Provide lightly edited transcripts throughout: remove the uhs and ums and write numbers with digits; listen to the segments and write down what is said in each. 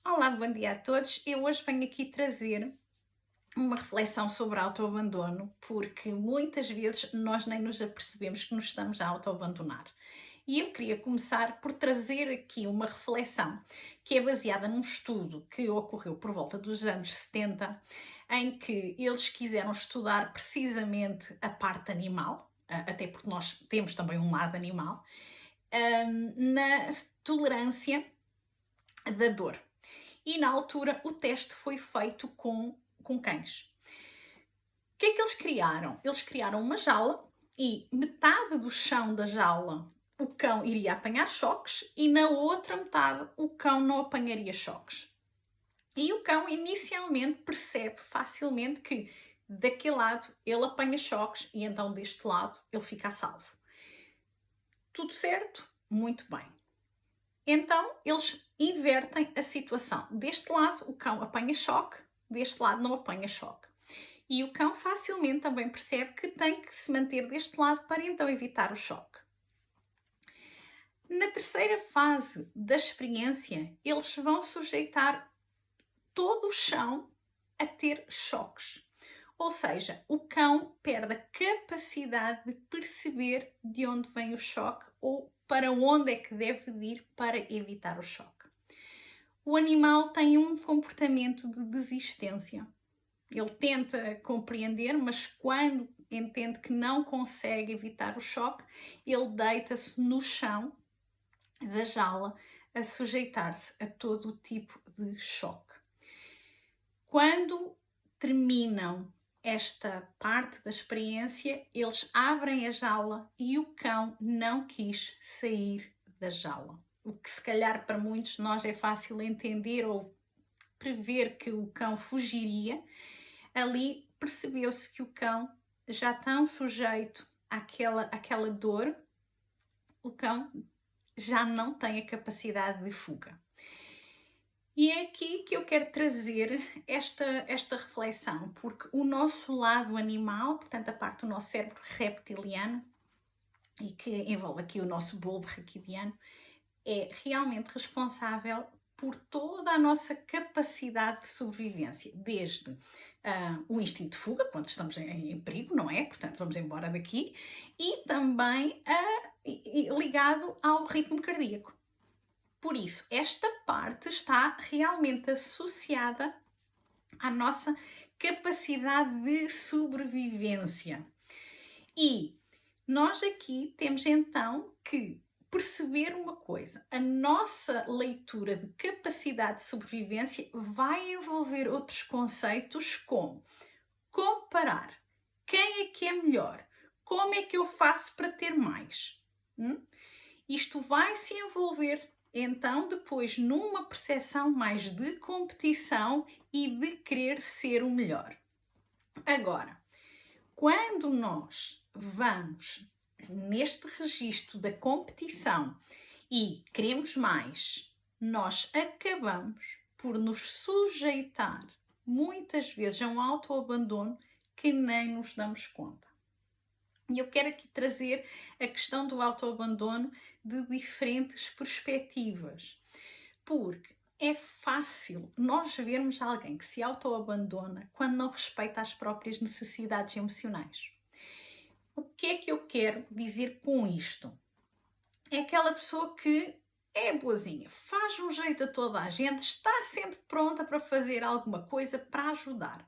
Olá, bom dia a todos. Eu hoje venho aqui trazer uma reflexão sobre autoabandono, porque muitas vezes nós nem nos apercebemos que nos estamos a autoabandonar. E eu queria começar por trazer aqui uma reflexão que é baseada num estudo que ocorreu por volta dos anos 70, em que eles quiseram estudar precisamente a parte animal, até porque nós temos também um lado animal, na tolerância da dor. E na altura o teste foi feito com cães. O que é que eles criaram? Eles criaram uma jaula e metade do chão da jaula o cão iria apanhar choques e na outra metade o cão não apanharia choques. E o cão inicialmente percebe facilmente que daquele lado ele apanha choques e então deste lado ele fica a salvo. Tudo certo? Muito bem. Então eles invertem a situação. Deste lado o cão apanha choque, deste lado não apanha choque. E o cão facilmente também percebe que tem que se manter deste lado para então evitar o choque. Na terceira fase da experiência, eles vão sujeitar todo o chão a ter choques. Ou seja, o cão perde a capacidade de perceber de onde vem o choque ou para onde é que deve ir para evitar o choque. O animal tem um comportamento de desistência. Ele tenta compreender, mas quando entende que não consegue evitar o choque, ele deita-se no chão da jaula a sujeitar-se a todo o tipo de choque. Quando terminam esta parte da experiência, eles abrem a jaula e o cão não quis sair da jaula. O que se calhar para muitos de nós é fácil entender ou prever que o cão fugiria. Ali percebeu-se que o cão já tão sujeito àquela dor, o cão já não tem a capacidade de fuga. E é aqui que eu quero trazer esta reflexão, porque o nosso lado animal, portanto a parte do nosso cérebro reptiliano, e que envolve aqui o nosso bulbo raquidiano, é realmente responsável por toda a nossa capacidade de sobrevivência, desde o instinto de fuga, quando estamos em perigo, não é? Portanto, vamos embora daqui, e também ligado ao ritmo cardíaco. Por isso, esta parte está realmente associada à nossa capacidade de sobrevivência. E nós aqui temos então que perceber uma coisa: a nossa leitura de capacidade de sobrevivência vai envolver outros conceitos como comparar, quem é que é melhor, como é que eu faço para ter mais. Isto vai se envolver então depois numa percepção mais de competição e de querer ser o melhor. Agora, quando nós vamos neste registro da competição e queremos mais, nós acabamos por nos sujeitar muitas vezes a um autoabandono que nem nos damos conta. E eu quero aqui trazer a questão do autoabandono de diferentes perspectivas, porque é fácil nós vermos alguém que se autoabandona quando não respeita as próprias necessidades emocionais. O que é que eu quero dizer com isto? É aquela pessoa que é boazinha, faz um jeito a toda a gente, está sempre pronta para fazer alguma coisa para ajudar.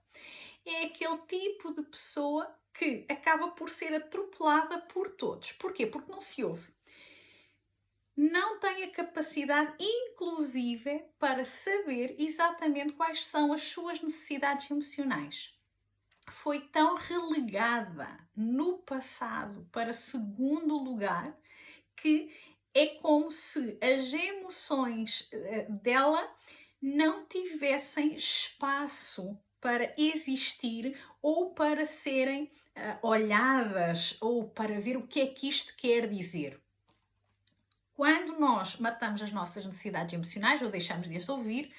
É aquele tipo de pessoa que acaba por ser atropelada por todos. Porquê? Porque não se ouve. Não tem a capacidade, inclusive, para saber exatamente quais são as suas necessidades emocionais. Foi tão relegada no passado para segundo lugar que é como se as emoções dela não tivessem espaço para existir ou para serem olhadas ou para ver o que é que isto quer dizer. Quando nós matamos as nossas necessidades emocionais ou deixamos de as ouvir,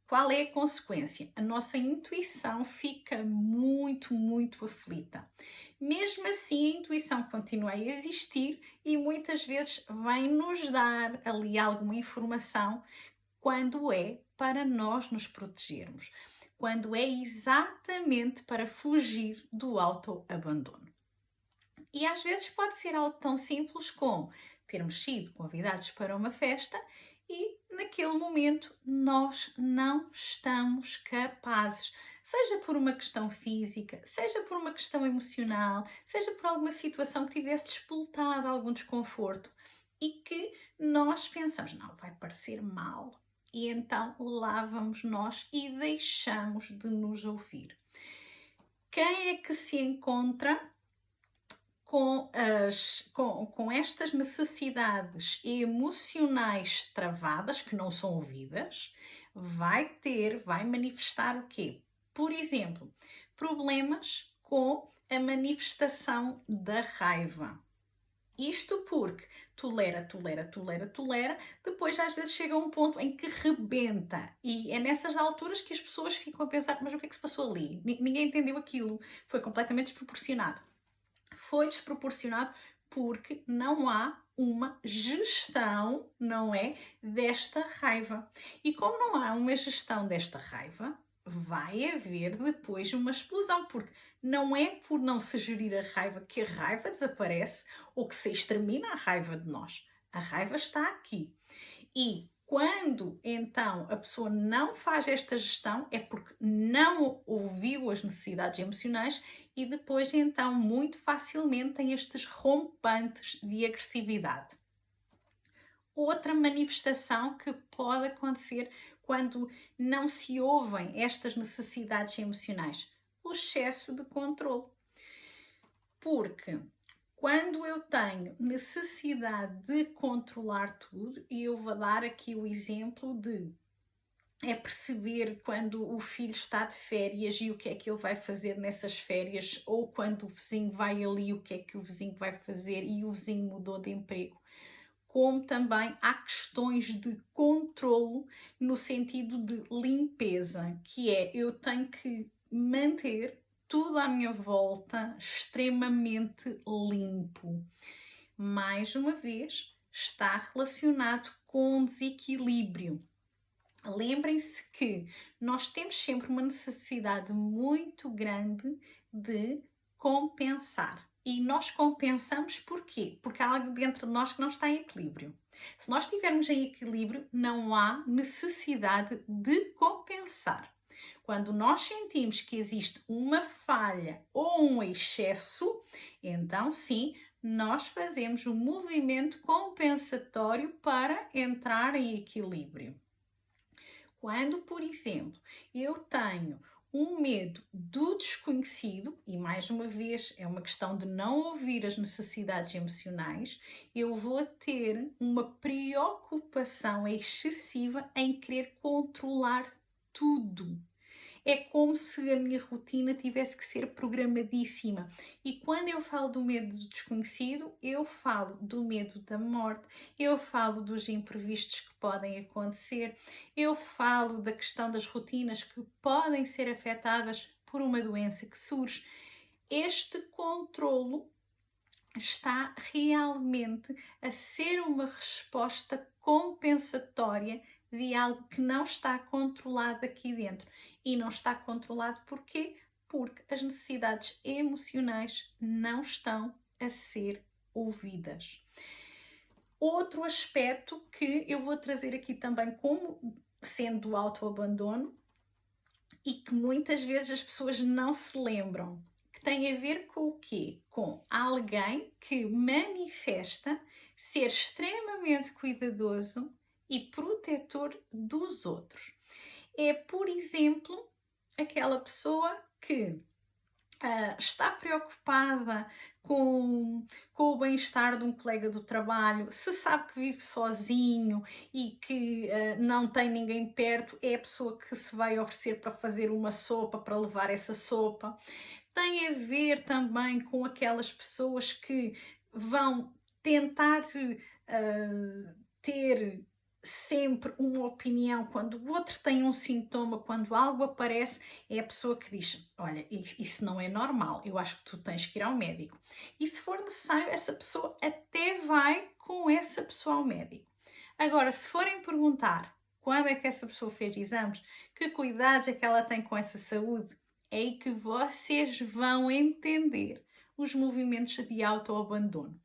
qual é a consequência? A nossa intuição fica muito, muito aflita. Mesmo assim, a intuição continua a existir e muitas vezes vem nos dar ali alguma informação quando é para nós nos protegermos, quando é exatamente para fugir do autoabandono. E às vezes pode ser algo tão simples como termos sido convidados para uma festa e naquele momento nós não estamos capazes, seja por uma questão física, seja por uma questão emocional, seja por alguma situação que tivesse despoltado algum desconforto e que nós pensamos, não, vai parecer mal. E então lá vamos nós e deixamos de nos ouvir. Quem é que se encontra com estas necessidades emocionais travadas, que não são ouvidas, vai manifestar o quê? Por exemplo, problemas com a manifestação da raiva. Isto porque tolera, depois às vezes chega a um ponto em que rebenta. E é nessas alturas que as pessoas ficam a pensar, mas o que é que se passou ali? Ninguém entendeu aquilo, foi completamente desproporcionado. Foi desproporcionado porque não há uma gestão, não é, desta raiva. E como não há uma gestão desta raiva, vai haver depois uma explosão, porque não é por não se gerir a raiva que a raiva desaparece ou que se extermina a raiva de nós. A raiva está aqui. E quando então a pessoa não faz esta gestão é porque não ouviu as necessidades emocionais e depois então muito facilmente tem estes rompantes de agressividade. Outra manifestação que pode acontecer quando não se ouvem estas necessidades emocionais, o excesso de controle. Porque quando eu tenho necessidade de controlar tudo, e eu vou dar aqui o exemplo de perceber quando o filho está de férias e o que é que ele vai fazer nessas férias, ou quando o vizinho vai ali, o que é que o vizinho vai fazer e o vizinho mudou de emprego. Como também há questões de controlo no sentido de limpeza, que é eu tenho que manter tudo à minha volta extremamente limpo. Mais uma vez, está relacionado com desequilíbrio. Lembrem-se que nós temos sempre uma necessidade muito grande de compensar. E nós compensamos porquê? Porque há algo dentro de nós que não está em equilíbrio. Se nós estivermos em equilíbrio, não há necessidade de compensar. Quando nós sentimos que existe uma falha ou um excesso, então sim, nós fazemos um movimento compensatório para entrar em equilíbrio. Quando, por exemplo, eu tenho um medo do desconhecido, e mais uma vez é uma questão de não ouvir as necessidades emocionais, eu vou ter uma preocupação excessiva em querer controlar tudo. É como se a minha rotina tivesse que ser programadíssima. E quando eu falo do medo do desconhecido, eu falo do medo da morte, eu falo dos imprevistos que podem acontecer, eu falo da questão das rotinas que podem ser afetadas por uma doença que surge. Este controlo está realmente a ser uma resposta compensatória de algo que não está controlado aqui dentro. E não está controlado porquê? Porque as necessidades emocionais não estão a ser ouvidas. Outro aspecto que eu vou trazer aqui também como sendo o autoabandono e que muitas vezes as pessoas não se lembram, que tem a ver com o quê? Com alguém que manifesta ser extremamente cuidadoso e protetor dos outros. É, por exemplo, aquela pessoa que está preocupada com o bem-estar de um colega do trabalho, se sabe que vive sozinho e que não tem ninguém perto, é a pessoa que se vai oferecer para fazer uma sopa, para levar essa sopa. Tem a ver também com aquelas pessoas que vão tentar ter sempre uma opinião quando o outro tem um sintoma, quando algo aparece, é a pessoa que diz: olha, isso não é normal, eu acho que tu tens que ir ao médico. E se for necessário, essa pessoa até vai com essa pessoa ao médico. Agora, se forem perguntar quando é que essa pessoa fez exames, que cuidados é que ela tem com essa saúde. É aí que vocês vão entender os movimentos de autoabandono.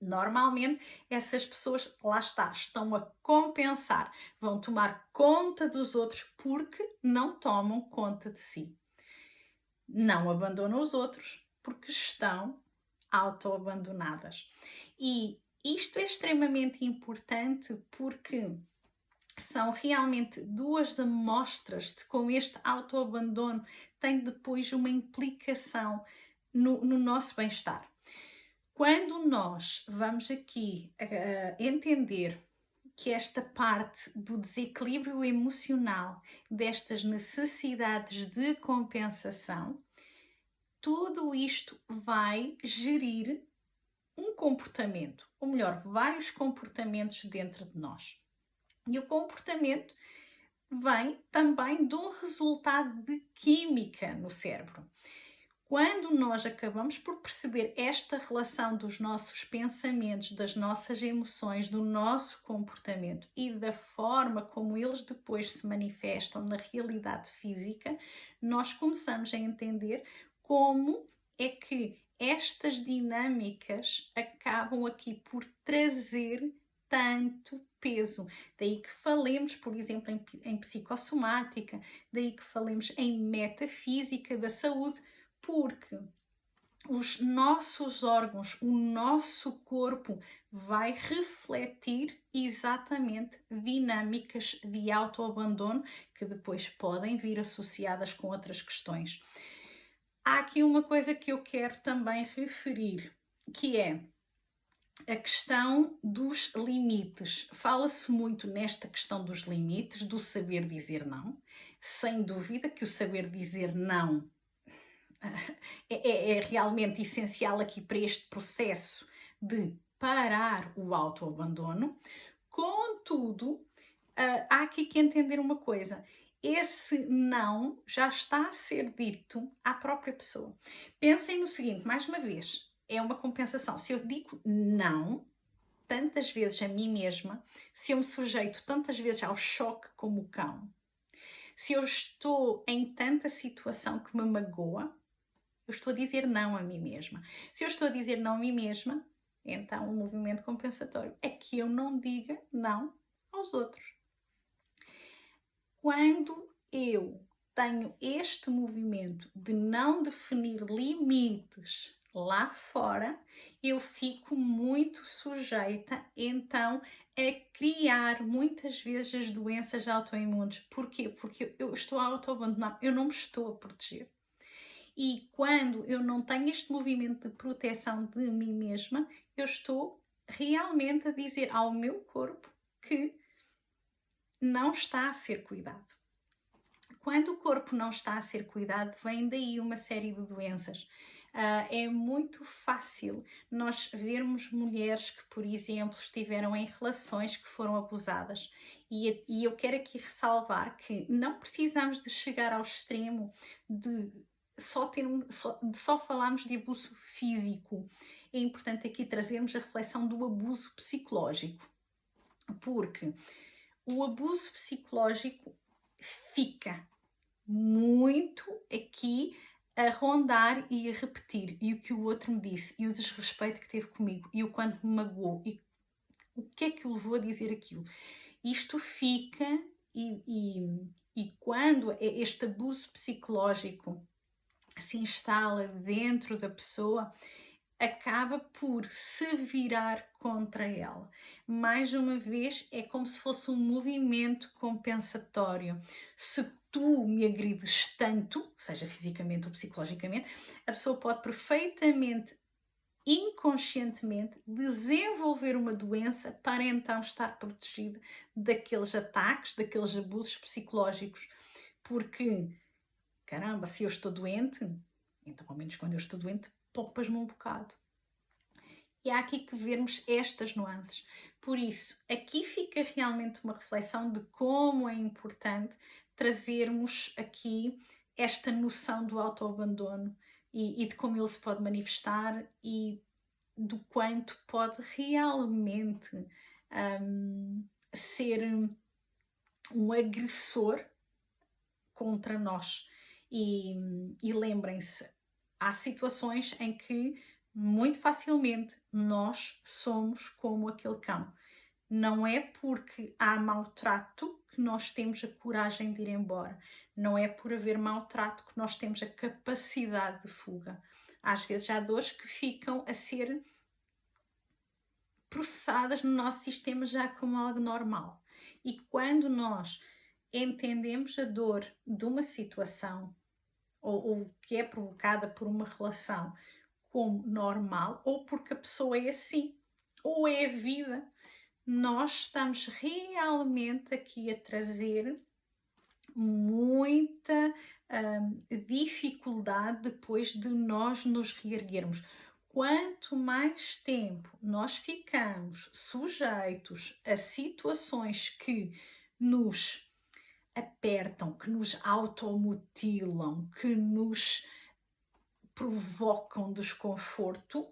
Normalmente, essas pessoas, lá está, estão a compensar, vão tomar conta dos outros porque não tomam conta de si. Não abandonam os outros porque estão autoabandonadas. E isto é extremamente importante porque são realmente duas amostras de como este autoabandono tem depois uma implicação no nosso bem-estar. Quando nós vamos aqui entender que esta parte do desequilíbrio emocional, destas necessidades de compensação, tudo isto vai gerir um comportamento, ou melhor, vários comportamentos dentro de nós. E o comportamento vem também do resultado de química no cérebro. Quando nós acabamos por perceber esta relação dos nossos pensamentos, das nossas emoções, do nosso comportamento e da forma como eles depois se manifestam na realidade física, nós começamos a entender como é que estas dinâmicas acabam aqui por trazer tanto peso. Daí que falemos, por exemplo, em psicossomática, daí que falemos em metafísica da saúde, porque os nossos órgãos, o nosso corpo vai refletir exatamente dinâmicas de autoabandono que depois podem vir associadas com outras questões. Há aqui uma coisa que eu quero também referir, que é a questão dos limites. Fala-se muito nesta questão dos limites, do saber dizer não. Sem dúvida que o saber dizer não é realmente essencial aqui para este processo de parar o autoabandono. Contudo, há aqui que entender uma coisa. Esse não já está a ser dito à própria pessoa. Pensem no seguinte, mais uma vez, é uma compensação. Se eu digo não tantas vezes a mim mesma, se eu me sujeito tantas vezes ao choque como o cão, se eu estou em tanta situação que me magoa, eu estou a dizer não a mim mesma. Se eu estou a dizer não a mim mesma, então o movimento compensatório é que eu não diga não aos outros. Quando eu tenho este movimento de não definir limites lá fora, eu fico muito sujeita então a criar muitas vezes as doenças autoimunes. Porquê? Porque eu estou a autoabandonar, eu não me estou a proteger. E quando eu não tenho este movimento de proteção de mim mesma, eu estou realmente a dizer ao meu corpo que não está a ser cuidado. Quando o corpo não está a ser cuidado, vem daí uma série de doenças. É muito fácil nós vermos mulheres que, por exemplo, estiveram em relações que foram abusadas. E eu quero aqui ressalvar que não precisamos de chegar ao extremo de só falarmos de abuso físico. É importante aqui trazermos a reflexão do abuso psicológico, porque o abuso psicológico fica muito aqui a rondar e a repetir, e o que o outro me disse, e o desrespeito que teve comigo, e o quanto me magoou, e o que é que o levou a dizer aquilo. Isto fica, e quando este abuso psicológico se instala dentro da pessoa, acaba por se virar contra ela. Mais uma vez, é como se fosse um movimento compensatório. Se tu me agrides tanto, seja fisicamente ou psicologicamente, a pessoa pode perfeitamente, inconscientemente, desenvolver uma doença para então estar protegida daqueles ataques, daqueles abusos psicológicos. Porque, caramba, se eu estou doente, então ao menos quando eu estou doente, poupas-me um bocado. E há aqui que vermos estas nuances. Por isso, aqui fica realmente uma reflexão de como é importante trazermos aqui esta noção do autoabandono e de como ele se pode manifestar e do quanto pode realmente ser um agressor contra nós. E lembrem-se, há situações em que muito facilmente nós somos como aquele cão. Não é porque há maltrato que nós temos a coragem de ir embora. Não é por haver maltrato que nós temos a capacidade de fuga. Às vezes há dores que ficam a ser processadas no nosso sistema já como algo normal. E quando nós entendemos a dor de uma situação ou que é provocada por uma relação como normal, ou porque a pessoa é assim, ou é a vida, nós estamos realmente aqui a trazer muita dificuldade depois de nós nos reerguermos. Quanto mais tempo nós ficamos sujeitos a situações que nos apertam, que nos automutilam, que nos provocam desconforto,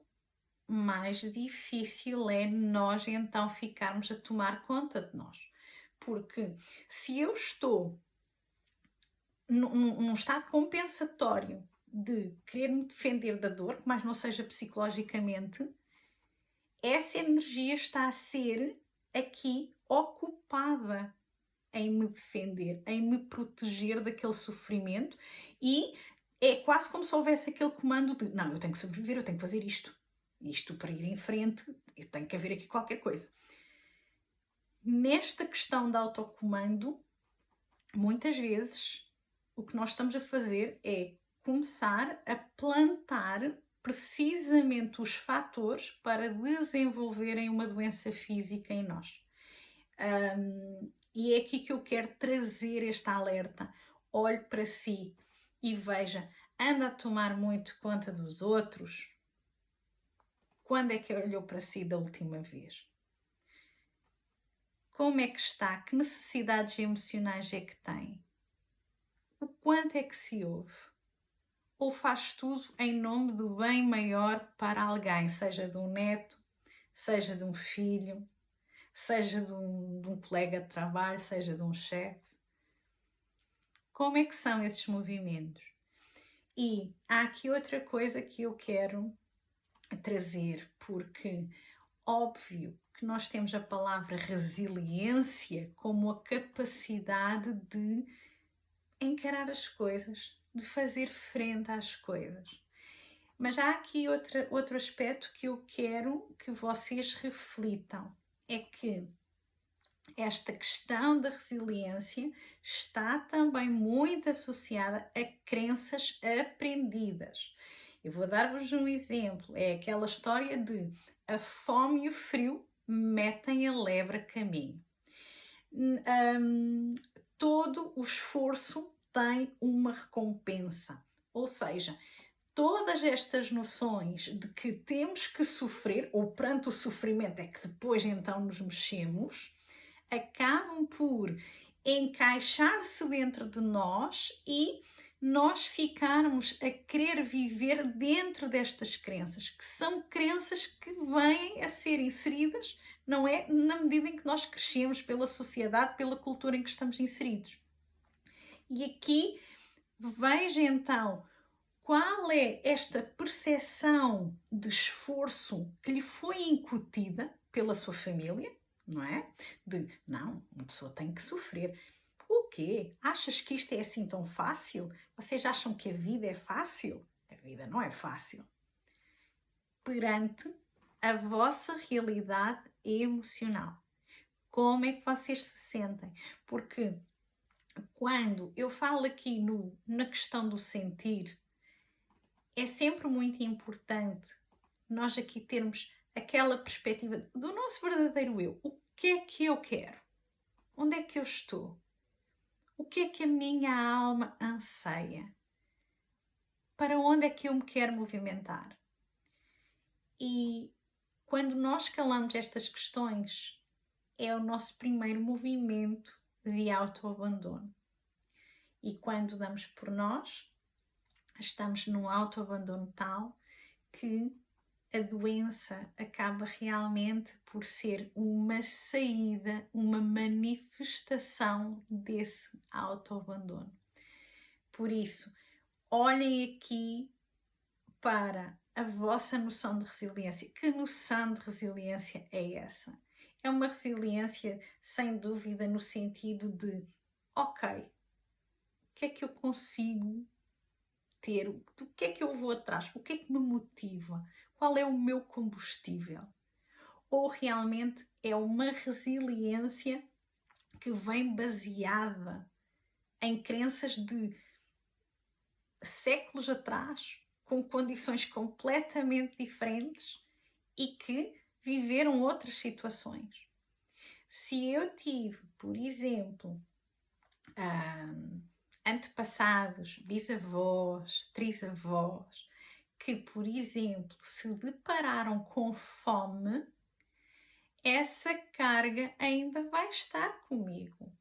mais difícil é nós então ficarmos a tomar conta de nós. Porque se eu estou num estado compensatório de querer me defender da dor, que mais não seja psicologicamente, essa energia está a ser aqui ocupada em me defender, em me proteger daquele sofrimento, e é quase como se houvesse aquele comando de não, eu tenho que sobreviver, eu tenho que fazer isto para ir em frente, eu tenho que haver aqui qualquer coisa. Nesta questão de autocomando, muitas vezes o que nós estamos a fazer é começar a plantar precisamente os fatores para desenvolverem uma doença física em nós. E é aqui que eu quero trazer este alerta. Olhe para si e veja, anda a tomar muito conta dos outros? Quando é que olhou para si da última vez? Como é que está? Que necessidades emocionais é que tem? O quanto é que se ouve? Ou faz tudo em nome do bem maior para alguém, seja de um neto, seja de um filho, seja de um colega de trabalho, seja de um chefe? Como é que são esses movimentos? E há aqui outra coisa que eu quero trazer, porque óbvio que nós temos a palavra resiliência como a capacidade de encarar as coisas, de fazer frente às coisas. Mas há aqui outro aspecto que eu quero que vocês reflitam, é que esta questão da resiliência está também muito associada a crenças aprendidas. Eu vou dar-vos um exemplo, é aquela história de a fome e o frio metem a lebre a caminho. Todo o esforço tem uma recompensa, ou seja, todas estas noções de que temos que sofrer, ou perante o sofrimento é que depois então nos mexemos, acabam por encaixar-se dentro de nós e nós ficarmos a querer viver dentro destas crenças, que são crenças que vêm a ser inseridas, não é? Na medida em que nós crescemos pela sociedade, pela cultura em que estamos inseridos. E aqui veja então qual é esta percepção de esforço que lhe foi incutida pela sua família, não é? De, não, uma pessoa tem que sofrer. O quê? Achas que isto é assim tão fácil? Vocês acham que a vida é fácil? A vida não é fácil. Perante a vossa realidade emocional. Como é que vocês se sentem? Porque quando eu falo aqui na questão do sentir, é sempre muito importante nós aqui termos aquela perspectiva do nosso verdadeiro eu. O que é que eu quero? Onde é que eu estou? O que é que a minha alma anseia? Para onde é que eu me quero movimentar? E quando nós calamos estas questões, é o nosso primeiro movimento de autoabandono. E quando damos por nós, estamos num autoabandono tal que a doença acaba realmente por ser uma saída, uma manifestação desse autoabandono. Por isso, olhem aqui para a vossa noção de resiliência. Que noção de resiliência é essa? É uma resiliência, sem dúvida, no sentido de, ok, o que é que eu consigo ter? Do que é que eu vou atrás? O que é que me motiva? Qual é o meu combustível? Ou realmente é uma resiliência que vem baseada em crenças de séculos atrás, com condições completamente diferentes e que viveram outras situações. Se eu tive, por exemplo, antepassados, bisavós, trisavós, que, por exemplo, se depararam com fome, essa carga ainda vai estar comigo.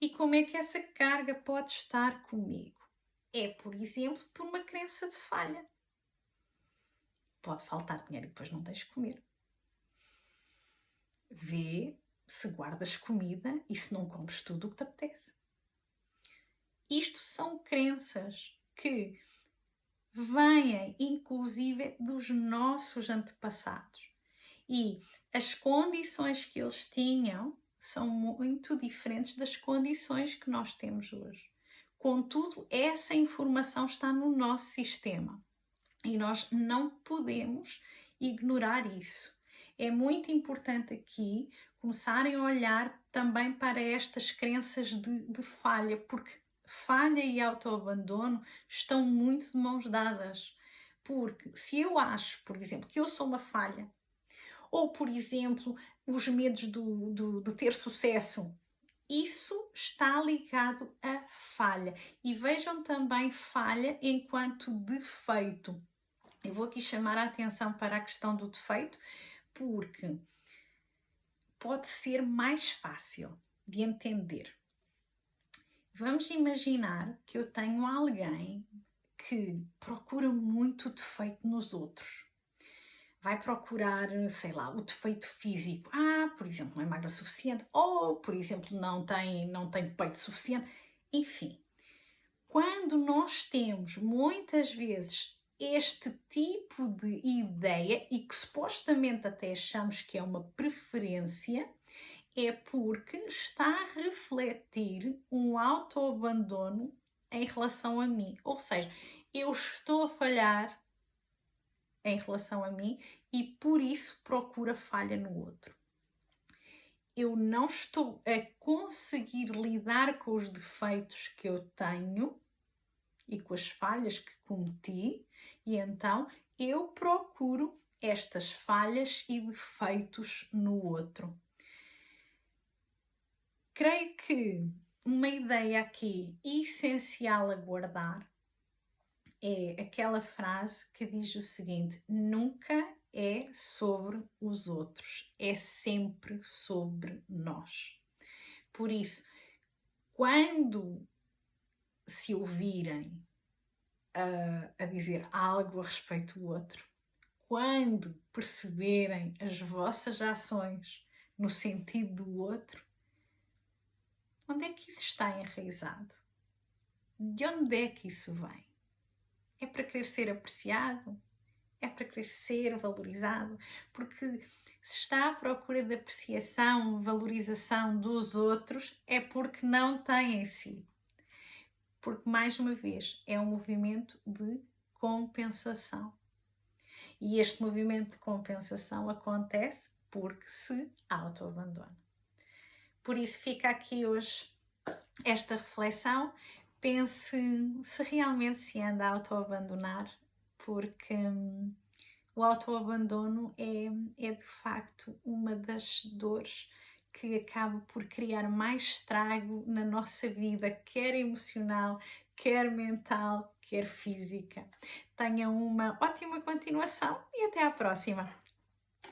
E como é que essa carga pode estar comigo? É, por exemplo, por uma crença de falha. Pode faltar dinheiro e depois não tens de comer. Vê se guardas comida e se não comes tudo o que te apetece. Isto são crenças que vêm, inclusive, dos nossos antepassados. E as condições que eles tinham são muito diferentes das condições que nós temos hoje. Contudo, essa informação está no nosso sistema e nós não podemos ignorar isso. É muito importante aqui começarem a olhar também para estas crenças de falha, porque falha e autoabandono estão muito de mãos dadas. Porque se eu acho, por exemplo, que eu sou uma falha, ou, por exemplo, os medos de ter sucesso, isso está ligado à falha. E vejam também falha enquanto defeito. Eu vou aqui chamar a atenção para a questão do defeito, porque pode ser mais fácil de entender. Vamos imaginar que eu tenho alguém que procura muito o defeito nos outros. Vai procurar, sei lá, o defeito físico. Por exemplo, não é magra o suficiente, ou, por exemplo, não tem peito suficiente. Enfim, quando nós temos muitas vezes este tipo de ideia e que supostamente até achamos que é uma preferência, é porque está a refletir um autoabandono em relação a mim. Ou seja, eu estou a falhar em relação a mim e por isso procuro a falha no outro. Eu não estou a conseguir lidar com os defeitos que eu tenho e com as falhas que cometi, e então eu procuro estas falhas e defeitos no outro. Creio que uma ideia aqui essencial a guardar é aquela frase que diz o seguinte: nunca é sobre os outros, é sempre sobre nós. Por isso, quando se ouvirem a dizer algo a respeito do outro, quando perceberem as vossas ações no sentido do outro, onde é que isso está enraizado? De onde é que isso vem? É para querer ser apreciado? É para querer ser valorizado? Porque se está à procura de apreciação, valorização dos outros, é porque não tem em si. Porque, mais uma vez, é um movimento de compensação. E este movimento de compensação acontece porque se autoabandona. Por isso fica aqui hoje esta reflexão. Pense se realmente se anda a autoabandonar, porque o autoabandono é de facto uma das dores que acaba por criar mais estrago na nossa vida, quer emocional, quer mental, quer física. Tenham uma ótima continuação e até à próxima!